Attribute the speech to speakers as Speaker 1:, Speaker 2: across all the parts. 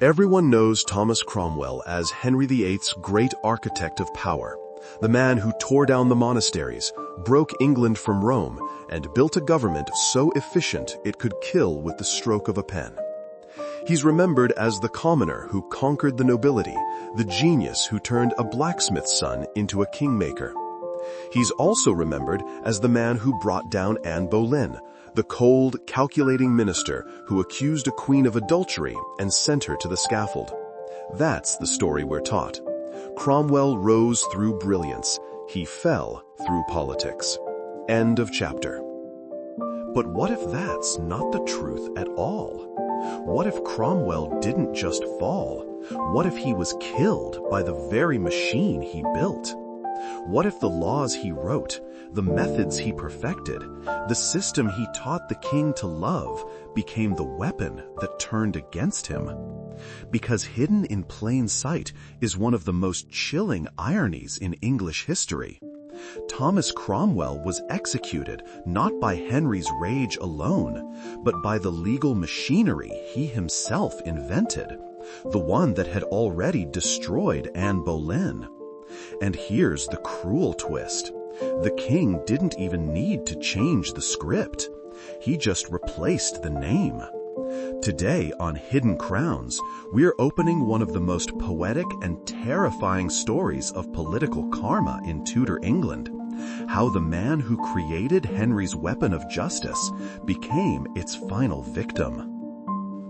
Speaker 1: Everyone knows Thomas Cromwell as Henry VIII's great architect of power, the man who tore down the monasteries, broke England from Rome, and built a government so efficient it could kill with the stroke of a pen. He's remembered as the commoner who conquered the nobility, the genius who turned a blacksmith's son into a kingmaker. He's also remembered as the man who brought down Anne Boleyn, the cold, calculating minister who accused a queen of adultery and sent her to the scaffold. That's the story we're taught. Cromwell rose through brilliance. He fell through politics. End of chapter. But what if that's not the truth at all? What if Cromwell didn't just fall? What if he was killed by the very machine he built? What if the laws he wrote, the methods he perfected, the system he taught the king to love became the weapon that turned against him? Because hidden in plain sight is one of the most chilling ironies in English history. Thomas Cromwell was executed not by Henry's rage alone, but by the legal machinery he himself invented, the one that had already destroyed Anne Boleyn. And here's the cruel twist. The king didn't even need to change the script. He just replaced the name. Today on Hidden Crowns, we're opening one of the most poetic and terrifying stories of political karma in Tudor England. How the man who created Henry's weapon of justice became its final victim.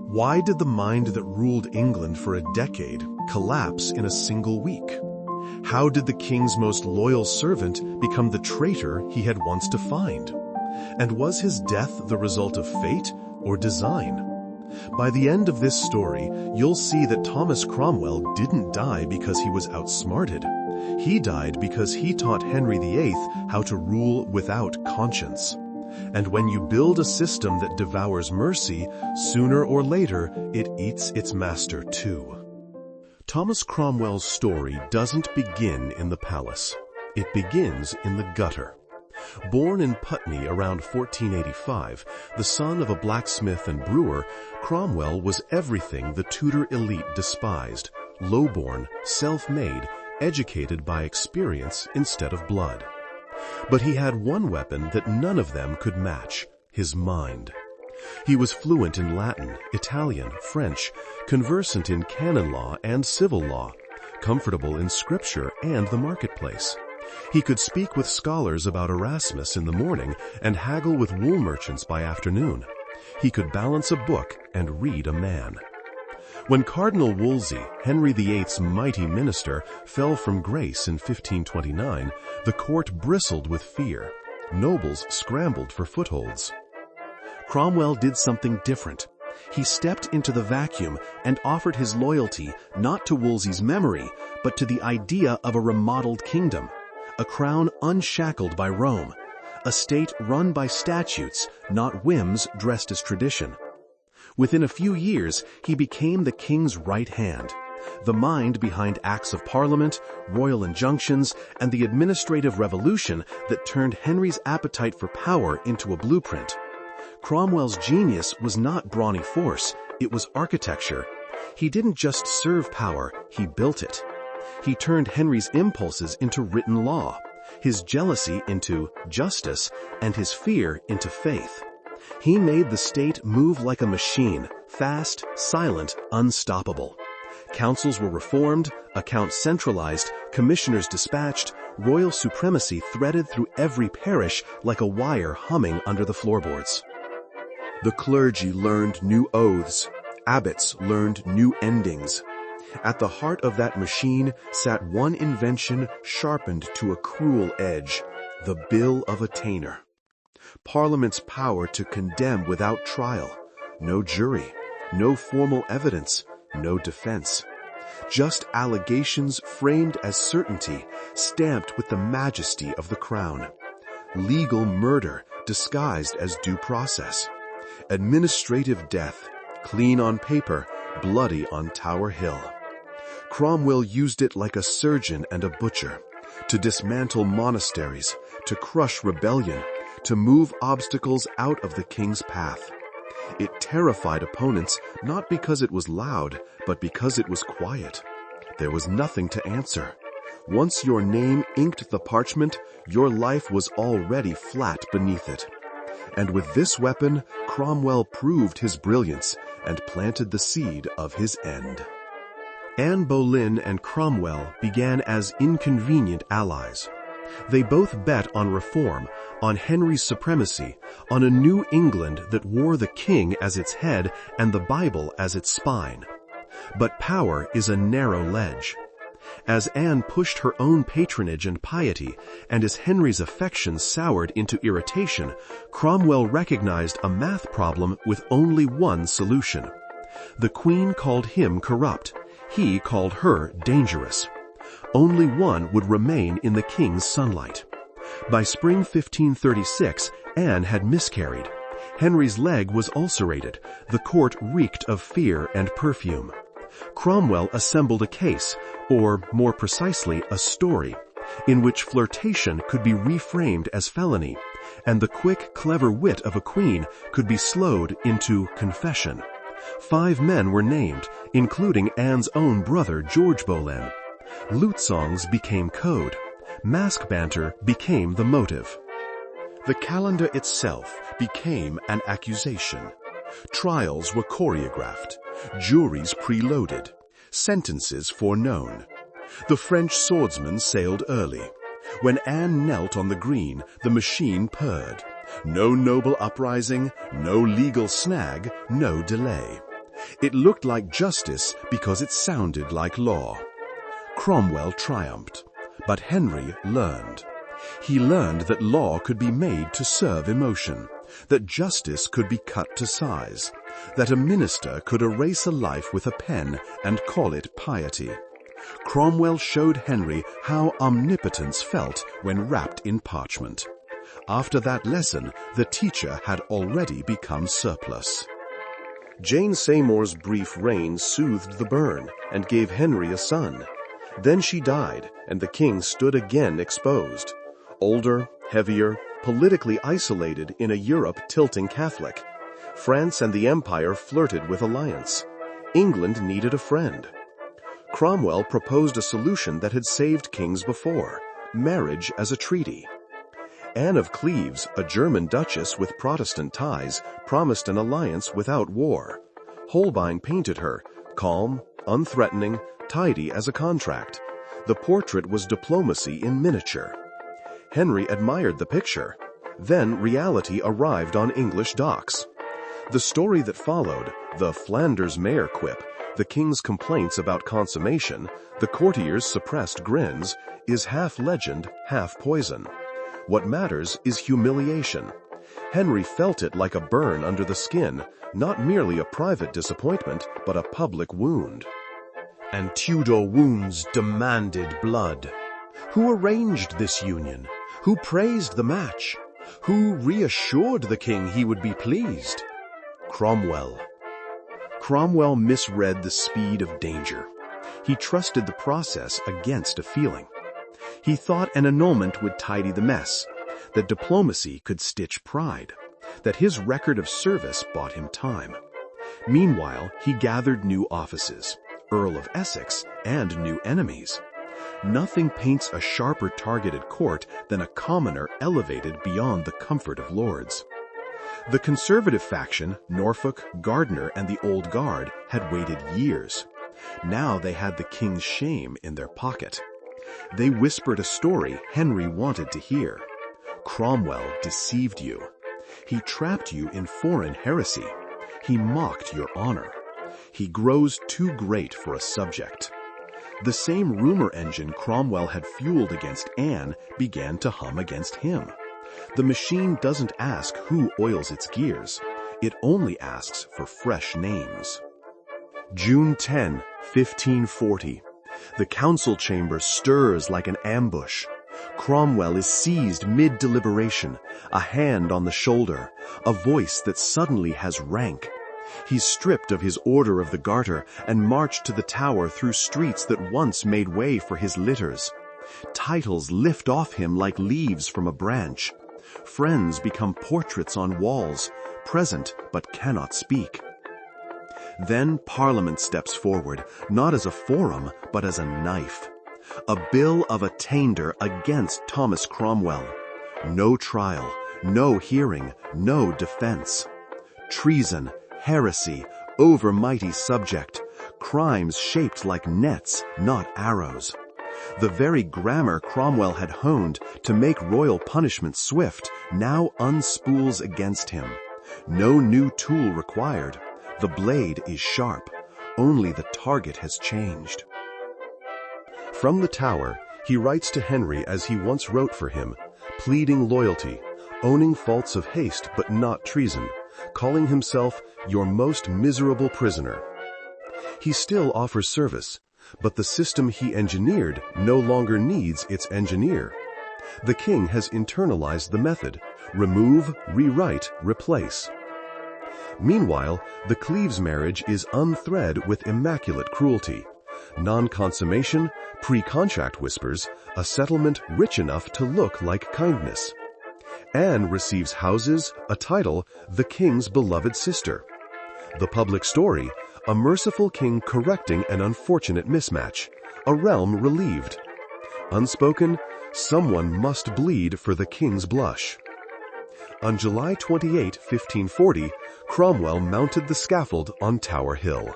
Speaker 1: Why did the mind that ruled England for a decade collapse in a single week? How did the king's most loyal servant become the traitor he had once defined? And was his death the result of fate or design? By the end of this story, you'll see that Thomas Cromwell didn't die because he was outsmarted. He died because he taught Henry VIII how to rule without conscience. And when you build a system that devours mercy, sooner or later, it eats its master too. Thomas Cromwell's story doesn't begin in the palace. It begins in the gutter. Born in Putney around 1485, the son of a blacksmith and brewer, Cromwell was everything the Tudor elite despised: lowborn, self-made, educated by experience instead of blood. But he had one weapon that none of them could match: his mind. He was fluent in Latin, Italian, French, conversant in canon law and civil law, comfortable in scripture and the marketplace. He could speak with scholars about Erasmus in the morning and haggle with wool merchants by afternoon. He could balance a book and read a man. When Cardinal Wolsey, Henry VIII's mighty minister, fell from grace in 1529, the court bristled with fear. Nobles scrambled for footholds. Cromwell did something different. He stepped into the vacuum and offered his loyalty not to Wolsey's memory, but to the idea of a remodeled kingdom, a crown unshackled by Rome, a state run by statutes, not whims dressed as tradition. Within a few years, he became the king's right hand, the mind behind acts of parliament, royal injunctions, and the administrative revolution that turned Henry's appetite for power into a blueprint. Cromwell's genius was not brawny force, it was architecture. He didn't just serve power, he built it. He turned Henry's impulses into written law, his jealousy into justice, and his fear into faith. He made the state move like a machine, fast, silent, unstoppable. Councils were reformed, accounts centralized, commissioners dispatched, royal supremacy threaded through every parish like a wire humming under the floorboards. The clergy learned new oaths. Abbots learned new endings. At the heart of that machine sat one invention sharpened to a cruel edge: the Bill of Attainder. Parliament's power to condemn without trial. No jury, no formal evidence, no defense. Just allegations framed as certainty, stamped with the majesty of the crown. Legal murder disguised as due process. Administrative death, clean on paper, bloody on Tower Hill. Cromwell used it like a surgeon and a butcher, to dismantle monasteries, to crush rebellion, to move obstacles out of the king's path. It terrified opponents not because it was loud, but because it was quiet. There was nothing to answer. Once your name inked the parchment, your life was already flat beneath it. And with this weapon, Cromwell proved his brilliance and planted the seed of his end. Anne Boleyn and Cromwell began as inconvenient allies. They both bet on reform, on Henry's supremacy, on a New England that wore the king as its head and the Bible as its spine. But power is a narrow ledge. As Anne pushed her own patronage and piety, and as Henry's affection soured into irritation, Cromwell recognized a math problem with only one solution. The Queen called him corrupt. He called her dangerous. Only one would remain in the king's sunlight. By spring 1536, Anne had miscarried. Henry's leg was ulcerated. The court reeked of fear and perfume. Cromwell assembled a case, or more precisely, a story, in which flirtation could be reframed as felony, and the quick, clever wit of a queen could be slowed into confession. 5 men were named, including Anne's own brother, George Boleyn. Lute songs became code. Mask banter became the motive. The calendar itself became an accusation. Trials were choreographed, juries preloaded, sentences foreknown. The French swordsman sailed early. When Anne knelt on the green, the machine purred. No noble uprising, no legal snag, no delay. It looked like justice because it sounded like law. Cromwell triumphed, but Henry learned. He learned that law could be made to serve emotion, that justice could be cut to size, that a minister could erase a life with a pen and call it piety. Cromwell showed Henry how omnipotence felt when wrapped in parchment. After that lesson, the teacher had already become surplus. Jane Seymour's brief reign soothed the burn and gave Henry a son. Then she died, and the king stood again exposed. Older, heavier, politically isolated in a Europe tilting Catholic. France and the Empire flirted with alliance. England needed a friend. Cromwell proposed a solution that had saved kings before: marriage as a treaty. Anne of Cleves, a German duchess with Protestant ties, promised an alliance without war. Holbein painted her, calm, unthreatening, tidy as a contract. The portrait was diplomacy in miniature. Henry admired the picture. Then reality arrived on English docks. The story that followed, the Flanders mayor quip, the king's complaints about consummation, the courtiers' suppressed grins, is half legend, half poison. What matters is humiliation. Henry felt it like a burn under the skin, not merely a private disappointment, but a public wound. And Tudor wounds demanded blood. Who arranged this union? Who praised the match? Who reassured the king he would be pleased? Cromwell. Cromwell misread the speed of danger. He trusted the process against a feeling. He thought an annulment would tidy the mess, that diplomacy could stitch pride, that his record of service bought him time. Meanwhile, he gathered new offices, Earl of Essex, and new enemies. Nothing paints a sharper targeted court than a commoner elevated beyond the comfort of lords. The conservative faction, Norfolk, Gardiner, and the Old Guard, had waited years. Now they had the king's shame in their pocket. They whispered a story Henry wanted to hear. Cromwell deceived you. He trapped you in foreign heresy. He mocked your honor. He grows too great for a subject. The same rumor engine Cromwell had fueled against Anne began to hum against him. The machine doesn't ask who oils its gears. It only asks for fresh names. June 10, 1540. The council chamber stirs like an ambush. Cromwell is seized mid-deliberation, a hand on the shoulder, a voice that suddenly has rank. He's stripped of his Order of the Garter and marched to the Tower through streets that once made way for his litters. Titles lift off him like leaves from a branch. Friends become portraits on walls, present but cannot speak. Then Parliament steps forward, not as a forum, but as a knife. A Bill of Attainder against Thomas Cromwell. No trial, no hearing, no defense. Treason, heresy, overmighty subject, crimes shaped like nets, not arrows. The very grammar Cromwell had honed to make royal punishment swift now unspools against him. No new tool required. The blade is sharp. Only the target has changed. From the Tower, he writes to Henry as he once wrote for him, pleading loyalty, owning faults of haste but not treason, calling himself your most miserable prisoner. He still offers service, but the system he engineered no longer needs its engineer. The king has internalized the method: remove, rewrite, replace. Meanwhile, the Cleves marriage is unthread with immaculate cruelty. Non-consummation, pre-contract whispers, a settlement rich enough to look like kindness. Anne receives houses, a title, the king's beloved sister. The public story, a merciful king correcting an unfortunate mismatch, a realm relieved. Unspoken, someone must bleed for the king's blush. On July 28, 1540, Cromwell mounted the scaffold on Tower Hill.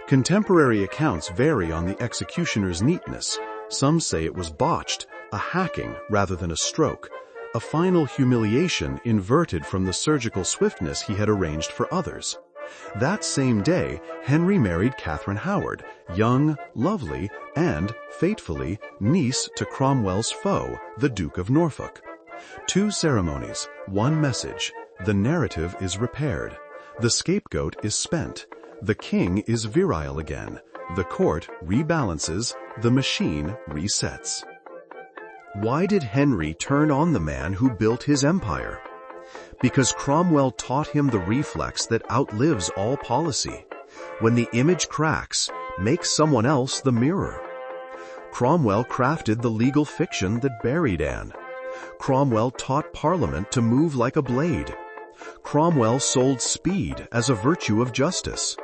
Speaker 1: Contemporary accounts vary on the executioner's neatness. Some say it was botched, a hacking rather than a stroke, a final humiliation inverted from the surgical swiftness he had arranged for others. That same day, Henry married Catherine Howard, young, lovely, and, fatefully, niece to Cromwell's foe, the Duke of Norfolk. 2 ceremonies, 1 message. The narrative is repaired. The scapegoat is spent. The king is virile again. The court rebalances. The machine resets. Why did Henry turn on the man who built his empire? Because Cromwell taught him the reflex that outlives all policy. When the image cracks, make someone else the mirror. Cromwell crafted the legal fiction that buried Anne. Cromwell taught Parliament to move like a blade. Cromwell sold speed as a virtue of justice.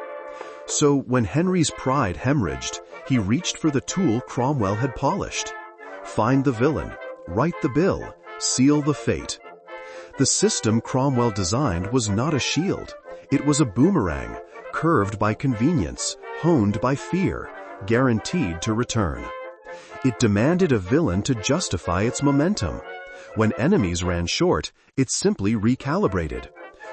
Speaker 1: So when Henry's pride hemorrhaged, he reached for the tool Cromwell had polished. Find the villain, write the bill, seal the fate. The system Cromwell designed was not a shield. It was a boomerang, curved by convenience, honed by fear, guaranteed to return. It demanded a villain to justify its momentum. When enemies ran short, it simply recalibrated.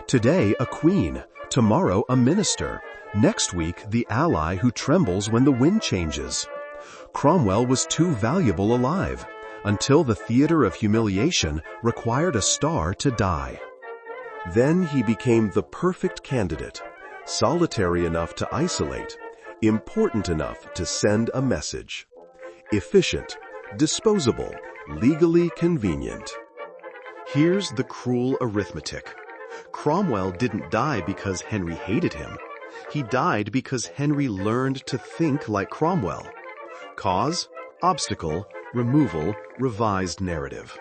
Speaker 1: Today a queen, tomorrow a minister, next week the ally who trembles when the wind changes. Cromwell was too valuable alive, until the theater of humiliation required a star to die. Then he became the perfect candidate, solitary enough to isolate, important enough to send a message. Efficient, disposable, legally convenient. Here's the cruel arithmetic. Cromwell didn't die because Henry hated him. He died because Henry learned to think like Cromwell. Cause, obstacle, removal, revised narrative.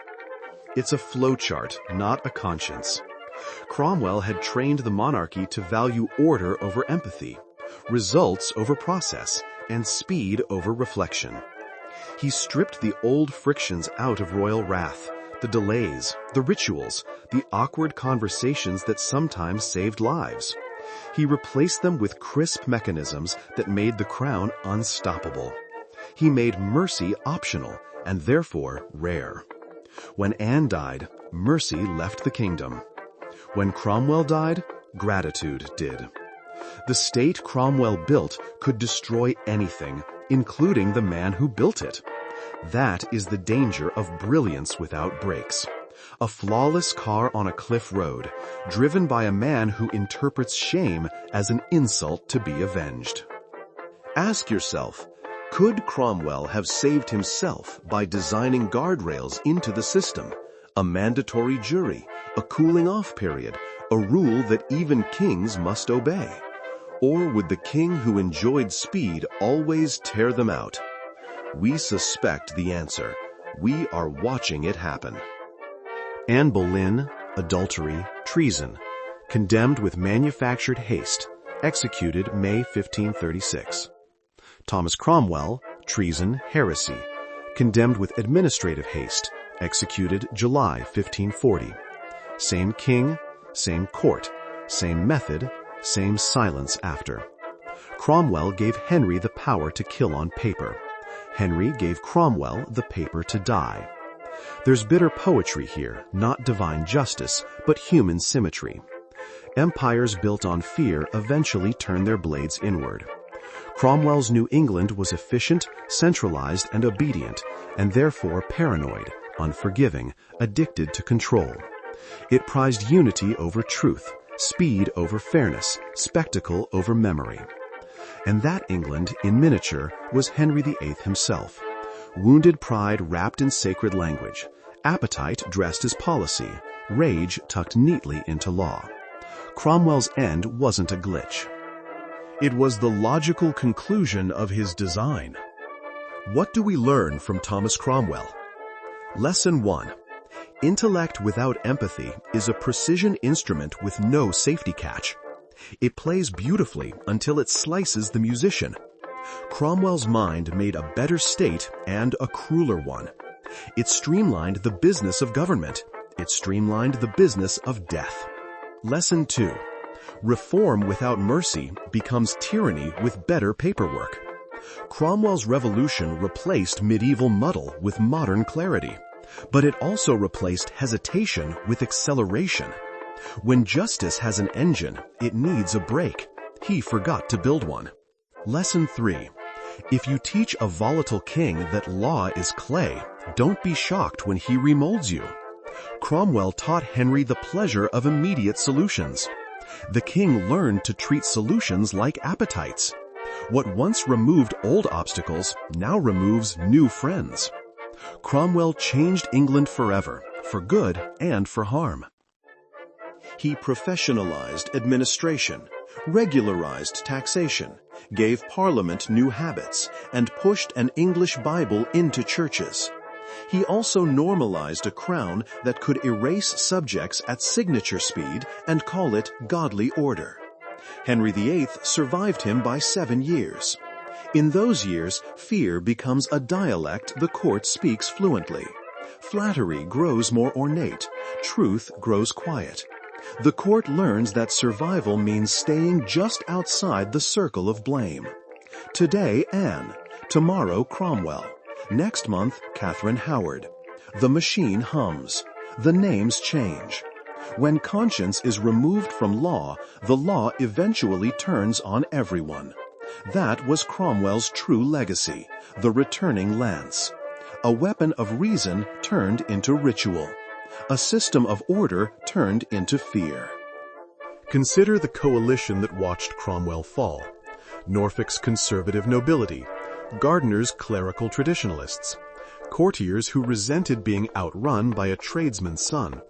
Speaker 1: It's a flowchart, not a conscience. Cromwell had trained the monarchy to value order over empathy, results over process, and speed over reflection. He stripped the old frictions out of royal wrath, the delays, the rituals, the awkward conversations that sometimes saved lives. He replaced them with crisp mechanisms that made the crown unstoppable. He made mercy optional and therefore rare. When Anne died, mercy left the kingdom. When Cromwell died, gratitude did. The state Cromwell built could destroy anything, including the man who built it. That is the danger of brilliance without brakes. A flawless car on a cliff road, driven by a man who interprets shame as an insult to be avenged. Ask yourself, could Cromwell have saved himself by designing guardrails into the system, a mandatory jury, a cooling-off period, a rule that even kings must obey? Or would the king who enjoyed speed always tear them out? We suspect the answer. We are watching it happen. Anne Boleyn, adultery, treason, condemned with manufactured haste, executed May 1536. Thomas Cromwell, treason, heresy, condemned with administrative haste, executed July 1540. Same king, same court, same method, same silence after. Cromwell gave Henry the power to kill on paper. Henry gave Cromwell the paper to die. There's bitter poetry here, not divine justice, but human symmetry. Empires built on fear eventually turn their blades inward. Cromwell's New England was efficient, centralized, and obedient, and therefore paranoid, unforgiving, addicted to control. It prized unity over truth, speed over fairness, spectacle over memory. And that England, in miniature, was Henry VIII himself. Wounded pride wrapped in sacred language, appetite dressed as policy, rage tucked neatly into law. Cromwell's end wasn't a glitch. It was the logical conclusion of his design. What do we learn from Thomas Cromwell? Lesson 1. Intellect without empathy is a precision instrument with no safety catch. It plays beautifully until it slices the musician. Cromwell's mind made a better state and a crueler one. It streamlined the business of government. It streamlined the business of death. Lesson 2. Reform without mercy becomes tyranny with better paperwork. Cromwell's revolution replaced medieval muddle with modern clarity, but it also replaced hesitation with acceleration. When justice has an engine, it needs a brake. He forgot to build one. Lesson 3. If you teach a volatile king that law is clay, don't be shocked when he remolds you. Cromwell taught Henry the pleasure of immediate solutions. The king learned to treat solutions like appetites. What once removed old obstacles now removes new friends. Cromwell changed England forever, for good and for harm. He professionalized administration, regularized taxation, gave Parliament new habits, and pushed an English Bible into churches. He also normalized a crown that could erase subjects at signature speed and call it godly order. Henry VIII survived him by 7 years. In those years, fear becomes a dialect the court speaks fluently. Flattery grows more ornate. Truth grows quiet. The court learns that survival means staying just outside the circle of blame. Today, Anne. Tomorrow, Cromwell. Next month, Catherine Howard. The machine hums. The names change. When conscience is removed from law, the law eventually turns on everyone. That was Cromwell's true legacy, the returning lance. A weapon of reason turned into ritual. A system of order turned into fear. Consider the coalition that watched Cromwell fall. Norfolk's conservative nobility, Gardiner's clerical traditionalists, courtiers who resented being outrun by a tradesman's son.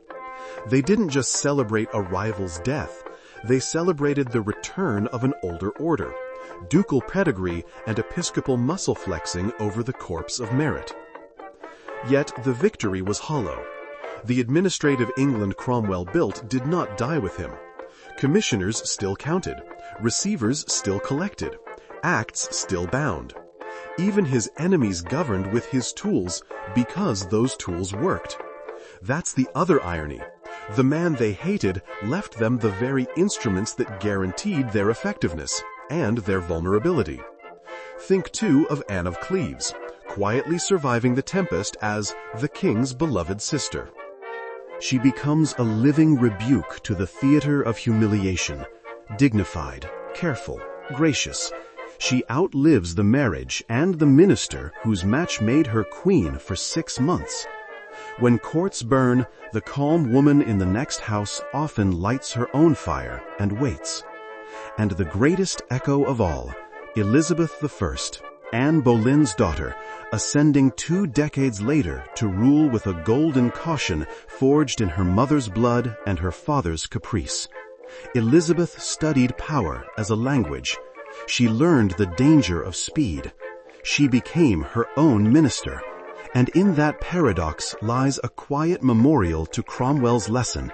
Speaker 1: They didn't just celebrate a rival's death, they celebrated the return of an older order, ducal pedigree and episcopal muscle flexing over the corpse of merit. Yet the victory was hollow. The administrative England Cromwell built did not die with him. Commissioners still counted, receivers still collected, acts still bound. Even his enemies governed with his tools because those tools worked. That's the other irony. The man they hated left them the very instruments that guaranteed their effectiveness and their vulnerability. Think too of Anne of Cleves, quietly surviving the tempest as the king's beloved sister. She becomes a living rebuke to the theater of humiliation, dignified, careful, gracious. She outlives the marriage and the minister whose match made her queen for 6 months. When courts burn, the calm woman in the next house often lights her own fire and waits. And the greatest echo of all, Elizabeth I, Anne Boleyn's daughter, ascending 2 decades later to rule with a golden caution forged in her mother's blood and her father's caprice. Elizabeth studied power as a language. She learned the danger of speed. She became her own minister. And in that paradox lies a quiet memorial to Cromwell's lesson.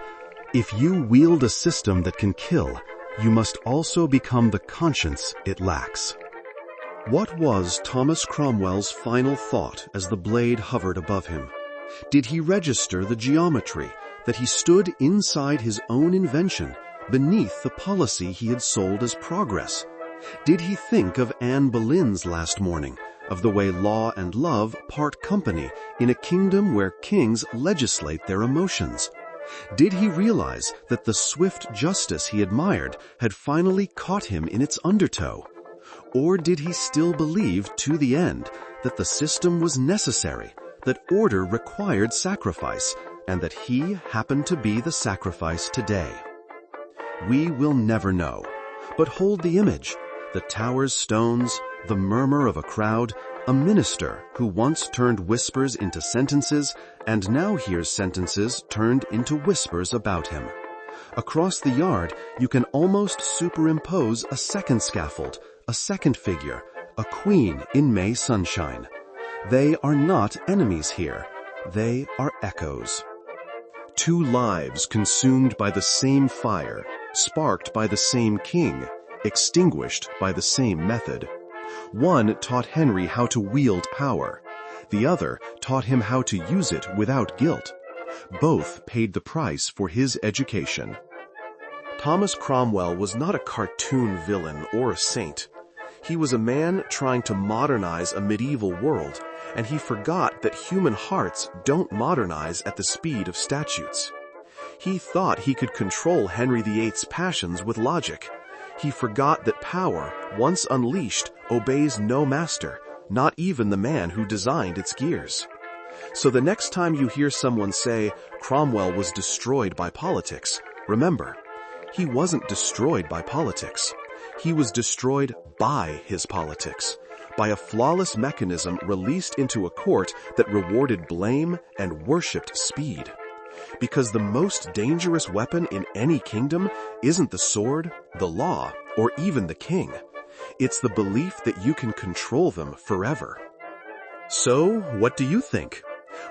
Speaker 1: If you wield a system that can kill, you must also become the conscience it lacks. What was Thomas Cromwell's final thought as the blade hovered above him? Did he register the geometry that he stood inside his own invention, beneath the policy he had sold as progress? Did he think of Anne Boleyn's last morning, of the way law and love part company in a kingdom where kings legislate their emotions? Did he realize that the swift justice he admired had finally caught him in its undertow? Or did he still believe to the end that the system was necessary, that order required sacrifice, and that he happened to be the sacrifice today? We will never know, but hold the image: the tower's stones, the murmur of a crowd, a minister who once turned whispers into sentences and now hears sentences turned into whispers about him. Across the yard, you can almost superimpose a second scaffold, a second figure, a queen in May sunshine. They are not enemies here. They are echoes. Two lives consumed by the same fire, sparked by the same king, extinguished by the same method. One taught Henry how to wield power. The other taught him how to use it without guilt. Both paid the price for his education. Thomas Cromwell was not a cartoon villain or a saint. He was a man trying to modernize a medieval world, and he forgot that human hearts don't modernize at the speed of statutes. He thought he could control Henry VIII's passions with logic. He forgot that power, once unleashed, obeys no master, not even the man who designed its gears. So the next time you hear someone say Cromwell was destroyed by politics, remember, he wasn't destroyed by politics. He was destroyed by his politics, by a flawless mechanism released into a court that rewarded blame and worshipped speed. Because the most dangerous weapon in any kingdom isn't the sword, the law, or even the king. It's the belief that you can control them forever. So, what do you think?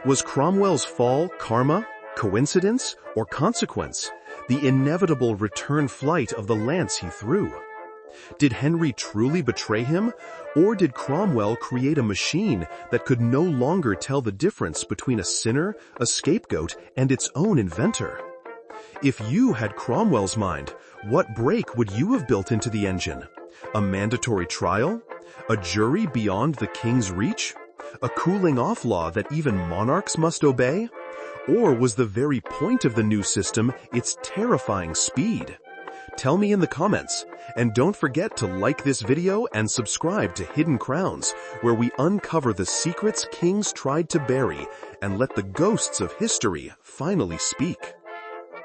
Speaker 1: Was Cromwell's fall karma, coincidence, or consequence? The inevitable return flight of the lance he threw? Did Henry truly betray him, or did Cromwell create a machine that could no longer tell the difference between a sinner, a scapegoat, and its own inventor? If you had Cromwell's mind, what break would you have built into the engine? A mandatory trial? A jury beyond the king's reach? A cooling-off law that even monarchs must obey? Or was the very point of the new system its terrifying speed? Tell me in the comments, and don't forget to like this video and subscribe to Hidden Crowns, where we uncover the secrets kings tried to bury and let the ghosts of history finally speak.